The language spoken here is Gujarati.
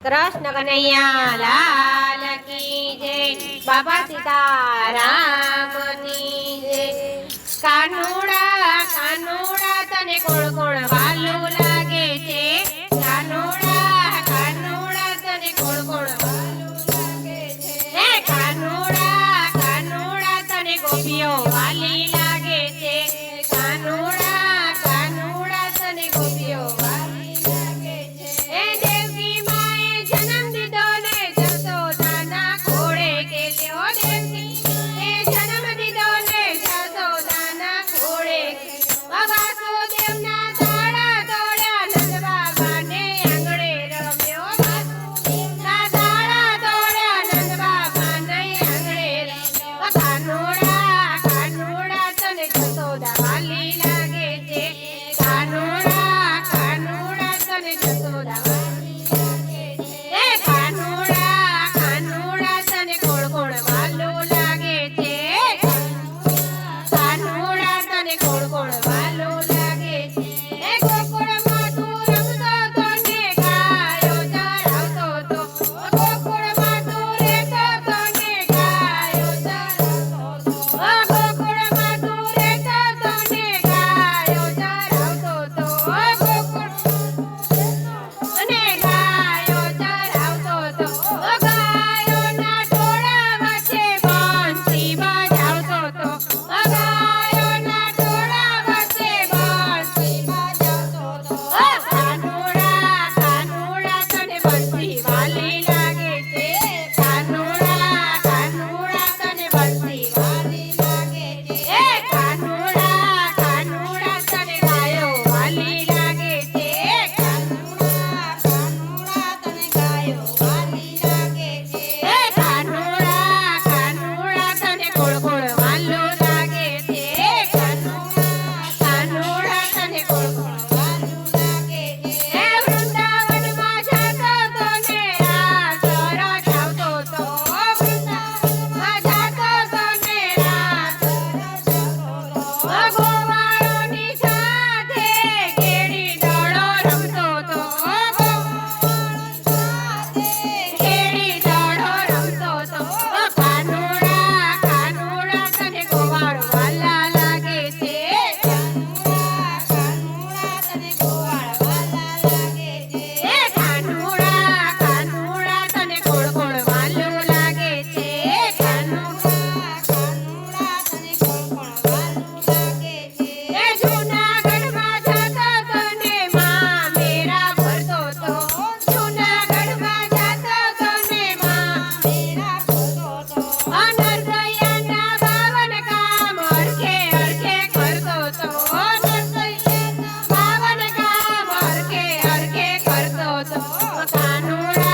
कृष्ण कन्हैया लाल की जय। बाबा सीताराम की जय। कानूड़ा कानूड़ा तने कोण कोण वालू लागे छे। कानूड़ा कानूड़ा तने कोण कोण वालू लागे छे। हे कानूड़ा कानूड़ा तने गोपियो वाली लागे छे। कानूड़ा कानूड़ा तने गोपियो वाली लागे छे। हे देवकी माए जन्म दीधो ने जसोदाना खोड़े के ल्यो। देवकी ए जन्म दीधो ने जसोदाना खोड़े के वासुदेवना दाड़ा दौड्या नंद बाबाने आंगणे रम्यो। वासुदेवना दाड़ा दौड्या नंद बाबाने आंगणे रम्यो। कानूड़ा कानूड़ा तने जसोदा वाली लागे छे। कानूड़ा कानूड़ा तने जसोदा वाली लागे छे। ए कानूड़ा कानूड़ा तने कोण कोण वालू लागे छे। कानूड़ा तने कोण कोण वालू लागे छे। ए गोकुळमां તું રમતો તો ને ગાયો ચરાવતો તો। ગોકુળમાં તું રહેતો તો ને ગાયો ચરાવતો તો। ગોકુળમાં તું રહેતો તો ને ગાયો ચરાવતો તો। અને ગાયો ચરાવતો તો। ગાયોના ટોળા વચ્ચે બંસી બજાવતો તો। ગાયોના ટોળા વચ્ચે બંસી બજાવતો તો। કાનૂડા કાનૂડા તને બંસી વાલી લાગે છે। કાનૂડા કાનૂડા તને બંસી વાલી લાગે છે। એ કાનૂડા કાનૂડા તને ગાયો વાલી લાગે છે। કાનૂડા કાનૂડા તને ગાયો વાલી લાગે છે। એ કાનૂડા કાનૂડા તને કોણ કોણ વાલું લાગે છે। કાનૂડા કાનૂડા તને કોણ કોણ વાલું લાગે છે। એ વૃંદાવનમાં જાતો તો ને રાસ રચાવતો તો। વૃંદાવનમાં જાતો તો ને રાસ રચાવતો તો। ગોવાળોની સાથે કેડી દડો રમતો તો। ગોવાળોની સાથે કેડી દડો રમતો તો। કાનૂડા કાનૂડા તને ગોવાળ વાલા લાગે છે। કાનૂડા કાનૂડા તને ગોવાળ વાલા લાગે છે। એ કાનૂડા કાનૂડા તને કોણ કોણ વાલું લાગે છે। કાનૂડા કાનૂડા તને કોણ કોણ વાલું લાગે છે। એ જૂનાગઢમાં જાતો તો ને મામેરા ભરતો તો। જૂનાગઢમાં જાતો તો ને મામેરા ભરતો તો। નરસૈયાના બાવન કામ હરખે હરખે કરતો તો। નરસૈયાના બાવન કામ હરખે હરખે કરતો તો। કાનૂડા